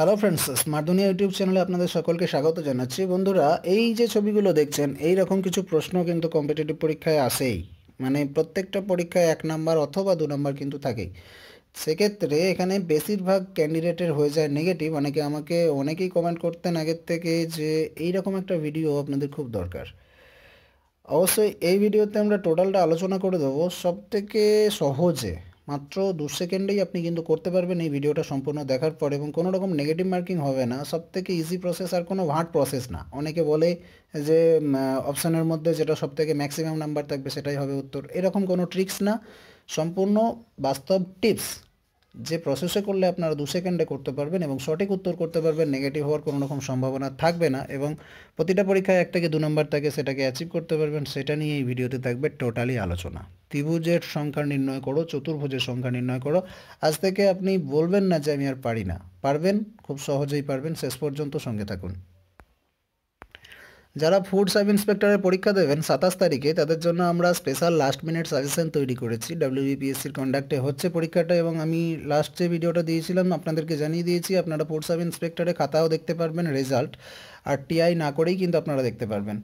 Hello friends, smart দুনিয়া YouTube চ্যানেলে আপনাদের সকলকে স্বাগত জানাচ্ছি। বন্ধুরা, এই যে ছবিগুলো দেখছেন, এই রকম কিছু প্রশ্ন কিন্তু কম্পিটিটিভ পরীক্ষায় আসেই। মানে প্রত্যেকটা পরীক্ষায় 1 নাম্বার অথবা 2 নাম্বার কিন্তু থাকেই। সেক্ষেত্রে এখানে বেশিরভাগ ক্যান্ডিডেটের হয়ে যায় নেগেটিভ। অনেকেই কমেন্ট করতেন আগের থেকে যে এই রকম একটা ভিডিও আপনাদের খুব দরকার। অবশ্যই এই ভিডিওতে আমরা টোটালটা আলোচনা করে দেবো সবথেকে সহজে। মাত্র 2 সেকেন্ডেই আপনি কিন্তু করতে পারবেন এই ভিডিওটা সম্পূর্ণ দেখার পর, এবং কোনো রকম নেগেটিভ মার্কিং হবে না। সবথেকে ইজি প্রসেস, আর কোনো হার্ড প্রসেস না। অনেকে বলে যে অপশানের মধ্যে যেটা সবথেকে ম্যাক্সিমাম নাম্বার থাকবে সেটাই হবে উত্তর। এরকম কোনো ট্রিক্স না, সম্পূর্ণ বাস্তব টিপস, যে প্রসেসে করলে আপনারা 2 সেকেন্ডে করতে পারবেন এবং সঠিক উত্তর করতে পারবেন। নেগেটিভ হওয়ার কোনো রকম সম্ভাবনা থাকবে না, এবং প্রতিটা পরীক্ষায় 1 থেকে 2 নাম্বার থাকে, সেটাকে অ্যাচিভ করতে পারবেন। সেটা নিয়ে এই ভিডিওতে থাকবে টোটালি আলোচনা। ত্রিভুজের সংখ্যা নির্ণয় করো, চতুর্ভুজের সংখ্যা নির্ণয় করো। আজ থেকে আপনি বলবেন না যে আমি আর পারি না, পারবেন, খুব সহজেই পারবেন। শেষ পর্যন্ত সঙ্গে থাকুন। যারা ফুড সাব ইন্সপেক্টরের পরীক্ষা দেবেন 27 তারিখে, তাদের জন্য আমরা স্পেশাল লাস্ট মিনিট সাজেশন তৈরি করেছি। WBPSCর কন্ডাক্টে হচ্ছে পরীক্ষাটা, এবং আমি লাস্ট যে ভিডিওটা দিয়েছিলাম আপনাদেরকে জানিয়ে দিয়েছি। আপনারা ফুড সাব ইন্সপেক্টরে খাতাও দেখতে পারবেন, রেজাল্ট, আর টিআই না করেই কিন্তু আপনারা দেখতে পারবেন।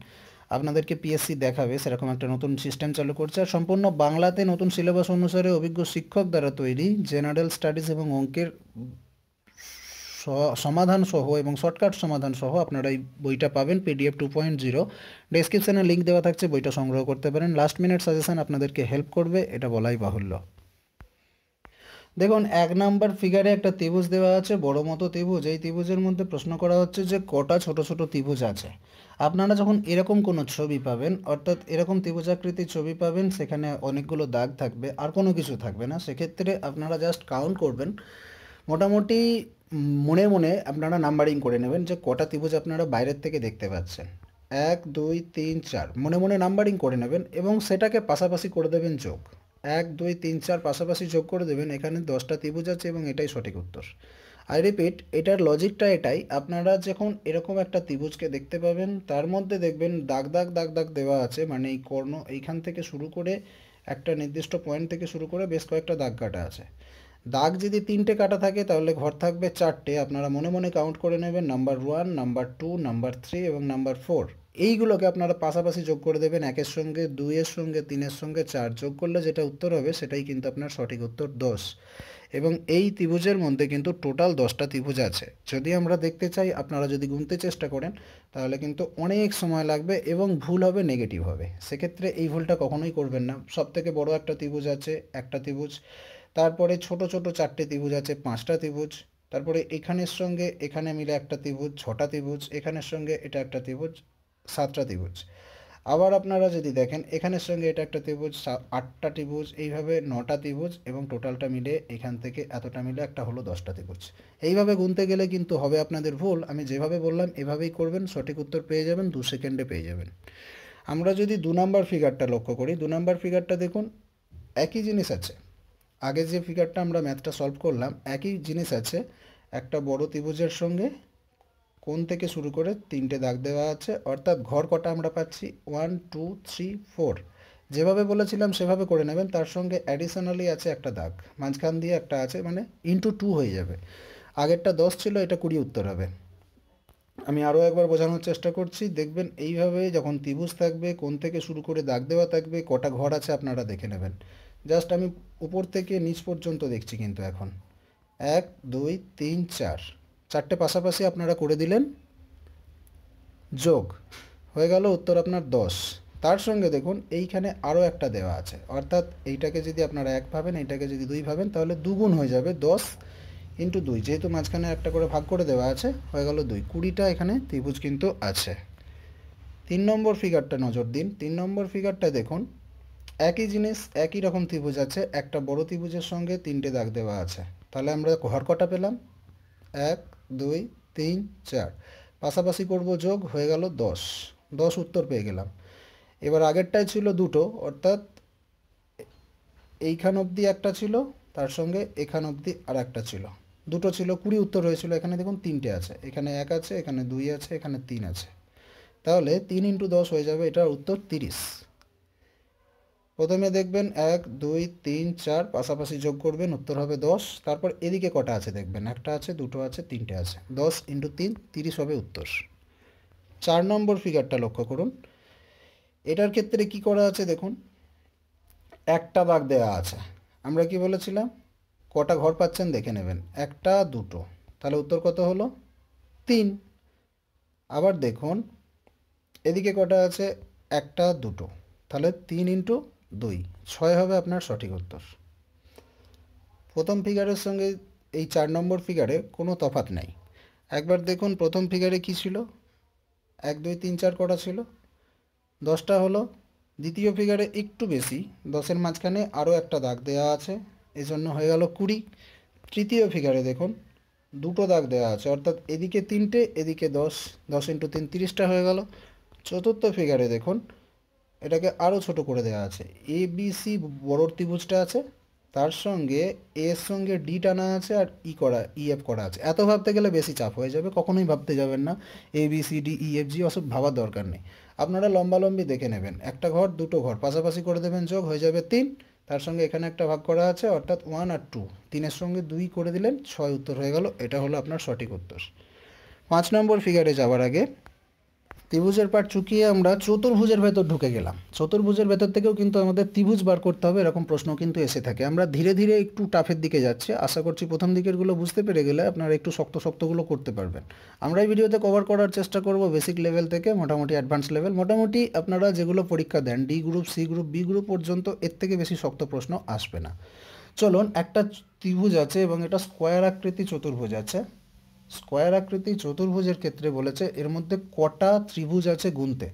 আপনাদেরকে পিএসসি দেখাবে, সেরকম একটা নতুন সিস্টেম চালু করছে। আর সম্পূর্ণ বাংলাতে নতুন সিলেবাস অনুসারে অভিজ্ঞ শিক্ষক দ্বারা তৈরি জেনারেল স্টাডিজ এবং অঙ্কের সমাধান সহ এবং শর্টকাট সমাধান সহ আপনারা এই বইটা পাবেন PDF 2.0। ডেসক্রিপশানে লিঙ্ক দেওয়া থাকছে, বইটা সংগ্রহ করতে পারেন। লাস্ট মিনিট সাজেশন আপনাদেরকে হেল্প করবে, এটা বলাই বাহুল্য। দেখুন, 1 নাম্বার ফিগারে একটা ত্রিভুজ দেওয়া আছে, বড় মতো ত্রিভুজ। এই ত্রিভুজের মধ্যে প্রশ্ন করা হচ্ছে যে কটা ছোট ছোট ত্রিভুজ আছে। আপনারা যখন এরকম কোনো ছবি পাবেন, অর্থাৎ এরকম ত্রিভুজাকৃতির ছবি পাবেন, সেখানে অনেকগুলো দাগ থাকবে, আর কোনো কিছু থাকবে না। সেক্ষেত্রে আপনারা জাস্ট কাউন্ট করবেন। মোটামুটি মনে মনে আপনারা নাম্বারিং করে নেবেন যে কটা ত্রিভুজ আপনারা বাইরের থেকে দেখতে পাচ্ছেন। 1 2 3 4 মনে মনে নাম্বারিং করে নেবেন, এবং সেটাকে পাশাপাশি করে দেবেন যোগ। 1 2 3 4 পাশাপাশি যোগ করে দেবেন। এখানে 10টা ত্রিভুজ আছে, এবং এটাই সঠিক উত্তর। আই রিপিট, এটার লজিকটা এটাই। আপনারা যখন এরকম একটা ত্রিভুজকে দেখতে পাবেন, তার মধ্যে দেখবেন দাগ দাগ দাগ দাগ দেওয়া আছে, মানে এই কর্ণ এইখান থেকে শুরু করে একটা নির্দিষ্ট পয়েন্ট থেকে শুরু করে বেশ কয়েকটা দাগ কাটা আছে। দাগ যদি 3টে কাটা থাকে, তাহলে ঘর থাকবে 4টে। আপনারা মনে মনে কাউন্ট করে নেবেন, নাম্বার 1, নাম্বার 2, নাম্বার 3 এবং নাম্বার 4। এইগুলোকে আপনারা পাশাপাশি যোগ করে দেবেন। 1-এর সঙ্গে 2-এর সঙ্গে 3-এর সঙ্গে 4 যোগ করলে যেটা উত্তর হবে, সেটাই কিন্তু আপনার সঠিক উত্তর 10। এবং এই ত্রিভুজের মধ্যে কিন্তু টোটাল 10টা ত্রিভুজ আছে। যদি আমরা দেখতে চাই, আপনারা যদি গুনতে চেষ্টা করেন, তাহলে কিন্তু অনেক সময় লাগবে এবং ভুল হবে, নেগেটিভ হবে। সেক্ষেত্রে এই ভুলটা কখনোই করবেন না। সবথেকে বড় একটা ত্রিভুজ আছে, একটা ত্রিভুজ। তারপরে ছোট ছোট 4টে ত্রিভুজ আছে, 5টা ত্রিভুজ। তারপরে এখানের সঙ্গে এখানে মিলে একটা ত্রিভুজ, 6টা ত্রিভুজ। এখানের সঙ্গে এটা একটা ত্রিভুজ, 7টা ত্রিভুজ। আবার আপনারা যদি দেখেন, এখানের সঙ্গে এটা একটা ত্রিভুজ, 8টা ত্রিভুজ। এইভাবে 9টা ত্রিভুজ, এবং টোটালটা মিলে এখান থেকে এতটা মিলে একটা হলো 10টা ত্রিভুজ। এইভাবে গুনতে গেলে কিন্তু হবে আপনাদের ভুল। আমি যেভাবে বললাম এভাবেই করবেন, সঠিক উত্তর পেয়ে যাবেন, 2 সেকেন্ডে পেয়ে যাবেন। আমরা যদি 2 নাম্বার ফিগারটা লক্ষ্য করি, 2 নাম্বার ফিগারটা দেখুন, একই জিনিস আছে। আগে যে ফিগারটা আমরা ম্যাথটা সলভ করলাম, একই জিনিস আছে। একটা বড় ত্রিভুজের সঙ্গে কোণ থেকে শুরু করে 3টে দাগ দেওয়া আছে, অর্থাৎ ঘর কটা আমরা পাচ্ছি, 1 2 3 4। যেভাবে বলেছিলাম সেভাবে করে নেবেন। তার সঙ্গে অ্যাডিশনালি আছে একটা দাগ, মাঝখান দিয়ে একটা আছে, মানে ইন্টু 2 হয়ে যাবে। আগেরটা 10 ছিল, এটা 20 উত্তর হবে। আমি আরও একবার বোঝানোর চেষ্টা করছি। দেখবেন এইভাবে যখন ত্রিভুজ থাকবে, কোণ থেকে শুরু করে দাগ দেওয়া থাকবে, কটা ঘর আছে আপনারা দেখে নেবেন। জাস্ট আমি উপর থেকে নিচ পর্যন্ত দেখছি কিন্তু এখন। 1 2 3 4, 4টে পাশাপাশি আপনারা করে দিলেন, যোগ হয়ে গেল উত্তর আপনার 10। তার সঙ্গে দেখুন এইখানে আরও একটা দেওয়া আছে, অর্থাৎ এইটাকে যদি আপনারা 1 ভাবেন, এইটাকে যদি 2 ভাবেন, তাহলে দুগুণ হয়ে যাবে। 10 ইন্টু 2, যেহেতু মাঝখানে একটা করে ভাগ করে দেওয়া আছে, হয়ে গেল 2। 20টা এখানে ত্রিভুজ কিন্তু আছে। 3 নম্বর ফিগারটা নজর দিন। 3 নম্বর ফিগারটা দেখুন, একই জিনিস, একই রকম ত্রিভুজ আছে। একটা বড় ত্রিভুজের সঙ্গে 3টে দাগ দেওয়া আছে। তাহলে আমরা ঘর কটা পেলাম, 1 2 3 4। পাশাপাশি করব, যোগ হয়ে গেল 10। 10 উত্তর পেয়ে গেলাম। এবার আগেরটাই ছিল দুটো, অর্থাৎ এইখান অবধি একটা ছিল, তার সঙ্গে এখান অবধি আর একটা ছিল, দুটো ছিল। 20 উত্তর হয়েছিল। এখানে দেখুন 3টে আছে, এখানে 1 আছে, এখানে 2 আছে, এখানে 3 আছে। তাহলে 3 ইন্টু 10 হয়ে যাবে, এটার উত্তর 30। প্রথমে দেখবেন 1 2 3 4 পাশাপাশি যোগ করবেন, উত্তর হবে 10। তারপর এদিকে কটা আছে দেখবেন, একটা আছে, দুটো আছে, তিনটে আছে, 10 × 3 30 হবে উত্তর। 4 নম্বর ফিগারটা লক্ষ্য করুন। এটার ক্ষেত্রে কি করা আছে দেখুন, একটা দাগ দেওয়া আছে। আমরা কি বলেছিলাম, কটা ঘর পাচ্ছেন দেখে নেবেন, একটা দুটো, তাহলে উত্তর কত হলো, 3। আবার দেখুন এদিকে কটা আছে, একটা দুটো, তাহলে 3 × 2 6 হবে আপনার সঠিক উত্তর। প্রথম ফিগারের সঙ্গে এই 4 নম্বর ফিগারে কোনো তফাৎ নাই। একবার দেখুন প্রথম ফিগারে কি ছিল, 1 2 3 4 কটা ছিল, 10টা হলো। দ্বিতীয় ফিগারে একটু বেশি, 10-এর মাঝখানে আরও একটা দাগ দেওয়া আছে, এজন্য হয়ে গেল 20। তৃতীয় ফিগারে দেখুন দুটো দাগ দেওয়া আছে, অর্থাৎ এদিকে 3টে, এদিকে 10, 10 × 3 30টা হয়ে গেল। চতুর্থ ফিগারে দেখুন এটাকে আরও ছোট করে দেওয়া আছে, এ বি সি বড় ত্রিভুজটা আছে, তার সঙ্গে এর সঙ্গে ডি টানা আছে, আর ই এফ করা আছে। এত ভাবতে গেলে বেশি চাপ হয়ে যাবে, কখনোই ভাবতে যাবেন না A B C D E F G, ওসব ভাবার দরকার নেই। আপনারা লম্বালম্বি দেখে নেবেন, একটা ঘর দুটো ঘর পাশাপাশি করে দেবেন, যোগ হয়ে যাবে 3। তার সঙ্গে এখানে একটা ভাগ করা আছে, অর্থাৎ 1 আর 2, 3-এর সঙ্গে 2 করে দিলেন, 6 উত্তর হয়ে গেল। এটা হলো আপনার সঠিক উত্তর। 5 নম্বর ফিগারে যাওয়ার আগে ত্রিভুজের পাট চুকিয়ে আমরা চতুর্ভুজের ভেতর ঢুকে গেলাম। চতুর্ভুজের ভেতর থেকেও কিন্তু আমাদের ত্রিভুজ বার করতে হবে, এরকম প্রশ্ন কিন্তু এসে থাকে। আমরা ধীরে ধীরে একটু টাফের দিকে যাচ্ছি, আশা করছি প্রথম দিকেরগুলো বুঝতে পেরে গেলে আপনারা একটু শক্ত শক্তগুলো করতে পারবেন। আমরা এই ভিডিওতে কভার করার চেষ্টা করব বেসিক লেভেল থেকে মোটামুটি অ্যাডভান্স লেভেল। মোটামুটি আপনারা যেগুলো পরীক্ষা দেন D group, C group, B group পর্যন্ত, এর থেকে বেশি শক্ত প্রশ্ন আসবে না। চলুন, একটা ত্রিভুজ আছে এবং এটা স্কোয়ার আকৃতি চতুর্ভুজ আছে। স্কোয়ার আকৃতি চতুর্ভুজের ক্ষেত্রে বলেছে এর মধ্যে কটা ত্রিভুজ আছে গুনতে।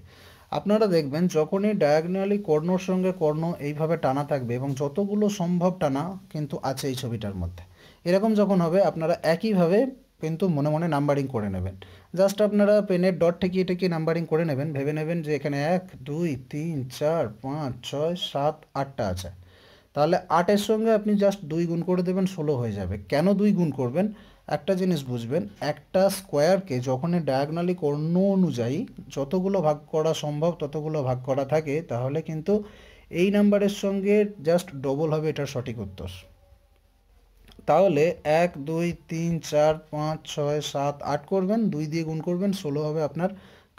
আপনারা দেখবেন যখনই ডায়াগনালি কর্ণর সঙ্গে কর্ণ এইভাবে টানা থাকবে, এবং যতগুলো সম্ভব টানা কিন্তু আছে এই ছবিটার মধ্যে, এরকম যখন হবে আপনারা একইভাবে কিন্তু মনে মনে নাম্বারিং করে নেবেন। জাস্ট আপনারা পেনের ডট ঠেকিয়ে ঠেকিয়ে নাম্বারিং করে নেবেন, ভেবে নেবেন যে এখানে 1 2 3 4 5 6 7 8টা আছে। তাহলে 8-এর সঙ্গে আপনি জাস্ট 2 গুণ করে দেবেন, 16 হয়ে যাবে। কেন 2 গুণ করবেন, একটা জিনিস বুঝবেন, একটা স্কোয়ারকে যখনই ডায়াগনালি কর্ণ অনুযায়ী যতগুলো ভাগ করা সম্ভব ততগুলো ভাগ করা থাকে, তাহলে কিন্তু এই নাম্বারের সঙ্গে জাস্ট ডবল হবে এটার সঠিক উত্তর। তাহলে 1 2 3 4 5 6 7 8 করবেন, 2 দিয়ে গুণ করবেন, 16 হবে আপনার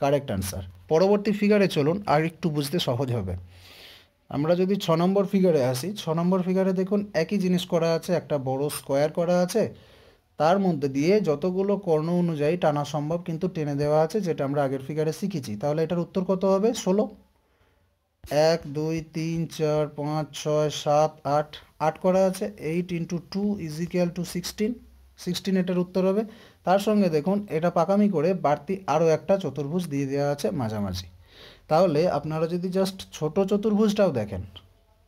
কারেক্ট আনসার। পরবর্তী ফিগারে চলুন, আর একটু বুঝতে সহজ হবে। আমরা যদি 6 নম্বর ফিগারে আসি, 6 নম্বর ফিগারে দেখুন একই জিনিস করা আছে, একটা বড় স্কোয়ার করা আছে, তার মধ্যে দিয়ে যতগুলো কর্ণ অনুযায়ী টানা সম্ভব কিন্তু টেনে দেওয়া আছে, যেটা আমরা আগের ফিগারে শিখেছি। তাহলে এটার উত্তর কত হবে, 16। 1 2 3 4 5 6 7 8, 8 করা আছে, 8 × 2 = 16, 16 এটার উত্তর হবে। তার সঙ্গে দেখুন এটা পাকামি করে বাড়তি আরও একটা চতুর্ভুজ দিয়ে দেওয়া আছে মাঝামাঝি। তাহলে আপনারা যদি জাস্ট ছোট চতুর্ভুজটাও দেখেন,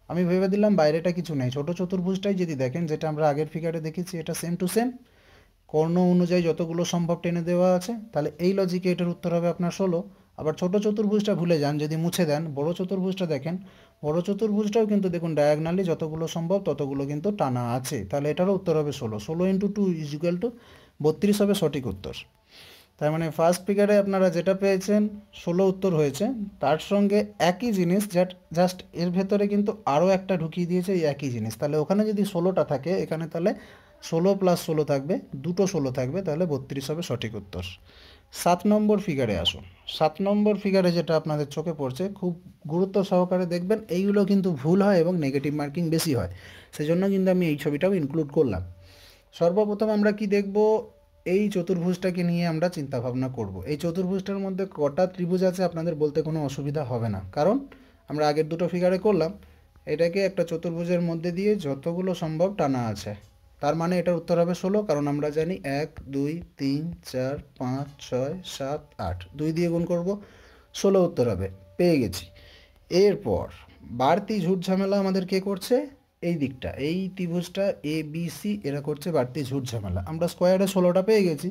আমি ভেবে দিলাম বাইরেটা কিছু নেই, ছোট চতুর্ভুজটাই যদি দেখেন, যেটা আমরা আগের ফিগারে দেখেছি, এটা সেম টু সেম কর্ণ অনুযায়ী যতগুলো সম্ভব টেনে দেওয়া আছে, তাহলে এই লজিকে এটার উত্তর হবে আপনার 16। আবার ছোট চতুর্ভুজটা ভুলে যান, যদি মুছে দেন, বড় চতুর্ভুজটা দেখেন, বড় চতুর্ভুজটাও কিন্তু দেখুন ডায়াগনালি যতগুলো সম্ভব ততগুলো কিন্তু টানা আছে, তাহলে এটারও উত্তর হবে 16। 16 × 2 = 32 হবে সঠিক উত্তর। তার মানে ফার্স্ট ফিগারে আপনারা যেটা পেয়েছেন 16 উত্তর হয়েছে, তার সঙ্গে একই জিনিস জাস্ট এর ভেতরে কিন্তু আরও একটা ঢুকিয়ে দিয়েছে এই একই জিনিস। তাহলে ওখানে যদি 16টা থাকে, এখানে তাহলে 16 + 16 থাকবে, দুটো 16 থাকবে, তাহলে 32 হবে সঠিক উত্তর। 7 নম্বর ফিগারে আসুন। 7 নম্বর ফিগারে যেটা আপনাদের চোখে পড়ছে, খুব গুরুত্ব সহকারে দেখবেন, এইগুলো কিন্তু ভুল হয় এবং নেগেটিভ মার্কিং বেশি হয়, সেজন্য কিন্তু আমি এই ছবিটাও ইনক্লুড করলাম। সর্বপ্রথম আমরা কি দেখব, এই চতুর্ভুজটাকে নিয়ে আমরা চিন্তা ভাবনা করব। এই চতুর্ভুজটার মধ্যে কটা ত্রিভুজ আছে আপনাদের বলতে কোনো অসুবিধা হবে না, কারণ আমরা আগের দুটো ফিগারে করলাম। এটাকে একটা চতুর্ভুজের মধ্যে দিয়ে যতগুলো সম্ভব টানা আছে, তার মানে এটার উত্তর হবে 16, কারণ আমরা জানি 1 2 3 4 5 6 7 8, 2 দিয়ে গুণ করব, 16 উত্তর হবে। পেয়ে গেছি। এরপর বাড়তি ঝুট ঝামেলা আমাদের কে করছে, এই দিকটা, এই ত্রিভুজটা এ বি সি, এরা করছে বাড়তি ঝুট ঝামেলা। আমরা স্কোয়ারে 16টা পেয়ে গেছি।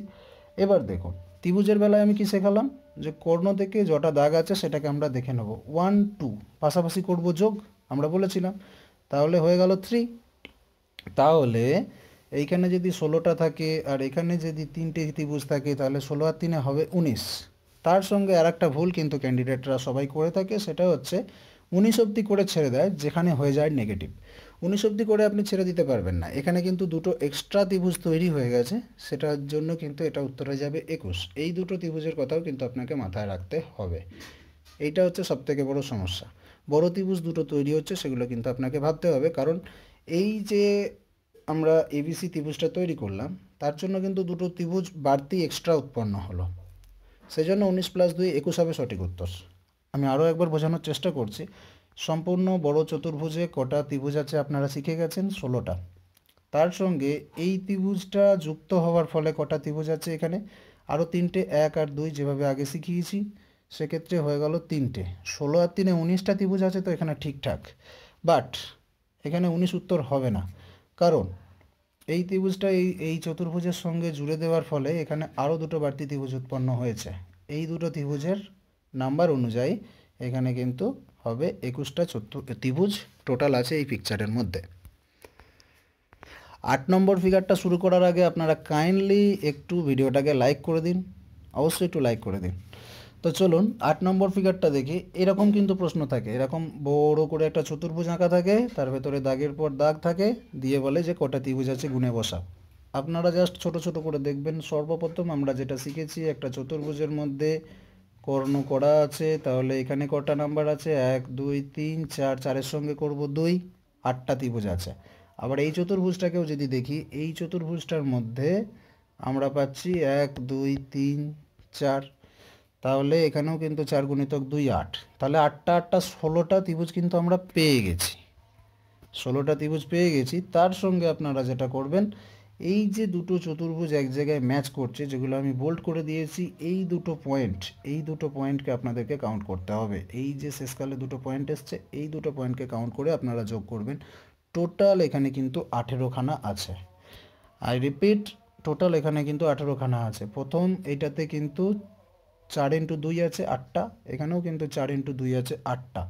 এবার দেখুন ত্রিভুজের বেলায় আমি কি শেখালাম, যে কর্ণ থেকে যটা দাগ আছে সেটাকে আমরা দেখে নেব, 1 2 পাশাপাশি করব যোগ, আমরা বলেছিলাম, তাহলে হয়ে গেল 3। তাহলে এইখানে যদি 16টা থাকে আর এখানে যদি 3টে ত্রিভুজ থাকে, তাহলে 16 আর 3 হবে 19। তার সঙ্গে আর একটা ভুল কিন্তু ক্যান্ডিডেটরা সবাই করে থাকে, সেটা হচ্ছে 19 অবধি করে ছেড়ে দেয়, যেখানে হয়ে যায় নেগেটিভ। 19 অবধি করে আপনি ছেড়ে দিতে পারবেন না, এখানে কিন্তু দুটো এক্সট্রা ত্রিভুজ তৈরি হয়ে গেছে, সেটার জন্য কিন্তু এটা উত্তর হয়ে যাবে 21। এই দুটো ত্রিভুজের কথাও কিন্তু আপনাকে মাথায় রাখতে হবে। এইটা হচ্ছে সবথেকে বড় সমস্যা। বড় ত্রিভুজ দুটো তৈরি হচ্ছে, সেগুলো কিন্তু আপনাকে ভাবতে হবে, কারণ এই যে আমরা এবিসি ত্রিভুজটা তৈরি করলাম, তার জন্য কিন্তু দুটো ত্রিভুজ বাড়তি এক্সট্রা উৎপন্ন হলো, সেই জন্য 19 + 2 21 হবে সঠিক উত্তর। আমি আরও একবার বোঝানোর চেষ্টা করছি। সম্পূর্ণ বড় চতুর্ভুজে কটা ত্রিভুজ আছে আপনারা শিখে গেছেন? 16টা। তার সঙ্গে এই ত্রিভুজটা যুক্ত হওয়ার ফলে কটা ত্রিভুজ আছে এখানে? আরও 3টে, 1 আর 2, যেভাবে আগে শিখিয়েছি, সেক্ষেত্রে হয়ে গেল 3টে। 16 আর 3 19টা ত্রিভুজ আছে, তো এখানে ঠিকঠাক। বাট এখানে 19 উত্তর হবে না, কারণ এই ত্রিভুজটা এই চতুর্ভুজের সঙ্গে জুড়ে দেওয়ার ফলে এখানে আরও দুটো বাড়তি ত্রিভুজ উৎপন্ন হয়েছে। এই দুটো ত্রিভুজের নাম্বার অনুযায়ী এখানে কিন্তু হবে 21টা ত্রিভুজ টোটাল আছে এই পিকচারের মধ্যে। 8 নম্বর ফিগারটা শুরু করার আগে আপনারা কাইন্ডলি একটু ভিডিওটাকে লাইক করে দিন, অবশ্যই একটু লাইক করে দিন। তো চলুন 8 নম্বর ফিগারটা দেখি। এরকম কিন্তু প্রশ্ন থাকে, এরকম বড় করে একটা চতুর্ভুজ আঁকা থাকে, তার ভেতরে দাগের পর দাগ থাকে, দিয়ে বলে যে কটা ত্রিভুজ আছে গুণে বসাও। আপনারা জাস্ট ছোট ছোট করে দেখবেন। সর্বপ্রথম আমরা যেটা শিখেছি, একটা চতুর্ভুজের মধ্যে কর্ণ করা আছে, তাহলে এখানে কটা নাম্বার আছে? 1 2 3 4, 4-এর সঙ্গে করব 2, 8টা ত্রিভুজ আছে। আবার এই চতুর্ভুজটাকেও যদি দেখি, এই চতুর্ভুজটার মধ্যে আমরা পাচ্ছি 1 2 3 4, তাহলে এখানেও কিন্তু 4 × 2 8, তাহলে 8টা 8টা 16টা ত্রিভুজ কিন্তু আমরা পেয়ে গেছি। 16টা ত্রিভুজ পেয়ে গেছি। তার সঙ্গে আপনারা যেটা করবেন, এই যে দুটো চতুর্ভুজ এক জায়গায় ম্যাচ করছে, যেগুলো আমি বোল্ড করে দিয়েছি, এই দুটো পয়েন্টকে আপনাদেরকে কাউন্ট করতে হবে। এই যে শেষকালে দুটো পয়েন্ট এসছে, এই দুটো পয়েন্টকে কাউন্ট করে আপনারা যোগ করবেন। টোটাল এখানে কিন্তু 18খানা আছে। আই রিপিট, টোটাল এখানে কিন্তু 18খানা আছে। প্রথম এইটাতে কিন্তু 4 × 2 আছে 8টা, এখানেও কিন্তু 4 × 2 আছে 8টা।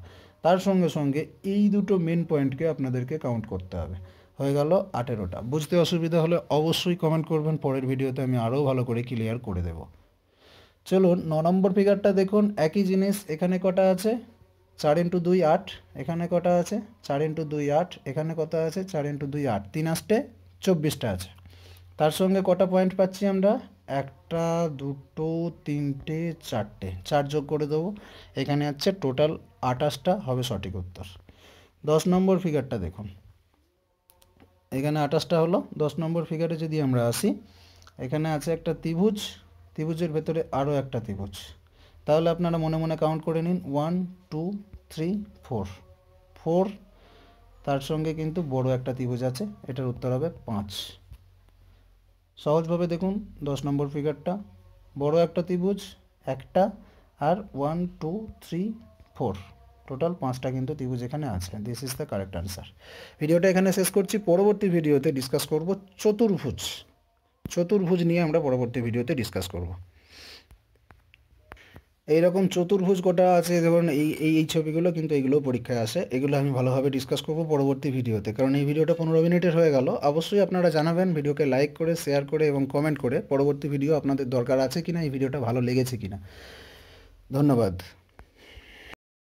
তার সঙ্গে সঙ্গে এই দুটো মেন পয়েন্টকে আপনাদেরকে কাউন্ট করতে হবে, হয়ে গেল 18টা। বুঝতে অসুবিধা হলে অবশ্যই কমেন্ট করবেন, পরের ভিডিওতে আমি আরও ভালো করে ক্লিয়ার করে দেব। চলুন 9 নম্বর ফিগারটা দেখুন। একই জিনিস, এখানে কটা আছে? 4 × 2 8, এখানে কটা আছে? 4 × 2 8, এখানে কটা আছে? 4 × 2 8, 3 8 24টা আছে। তার সঙ্গে কটা পয়েন্ট পাচ্ছি আমরা? 1টা 2টো 3টে 4টে, 4 যোগ করে দেবো, এখানে আছে টোটাল 28টা, হবে সঠিক উত্তর। 10 নম্বর ফিগারটা দেখুন, এখানে 28টা হলো। 10 নম্বর ফিগারে যদি আমরা আসি, এখানে আছে একটা ত্রিভুজ, ত্রিভুজের ভেতরে আরও একটা ত্রিভুজ, তাহলে আপনারা মনে মনে কাউন্ট করে নিন, 1 2 3 4, 4, তার সঙ্গে কিন্তু বড় একটা ত্রিভুজ আছে, এটার উত্তর হবে 5। সহজভাবে দেখুন 10 নম্বর ফিগারটা, বড় একটা ত্রিভুজ একটা, আর 1 2 3 4, টোটাল 5টা কিন্তু ত্রিভুজ এখানে আছে। This is the correct answer. ভিডিওটা এখানে শেষ করছি। পরবর্তী ভিডিওতে ডিসকাস করব চতুর্ভুজ নিয়ে আমরা পরবর্তী ভিডিওতে ডিসকাস করব। এইরকম চতুর্ভুজ কটা আছে, ধরুন এই ছবিগুলো কিন্তু এইগুলো পরীক্ষায় আসে, এগুলো আমি ভালোভাবে ডিসকাস করব পরবর্তী ভিডিওতে। কারণ এই ভিডিওটা 15 মিনিটের হয়ে গেল। অবশ্যই আপনারা জানাবেন ভিডিওকে লাইক করে, শেয়ার করে এবং কমেন্ট করে পরবর্তী ভিডিও আপনাদের দরকার আছে কিনা, এই ভিডিওটা ভালো লেগেছে কিনা। ধন্যবাদ।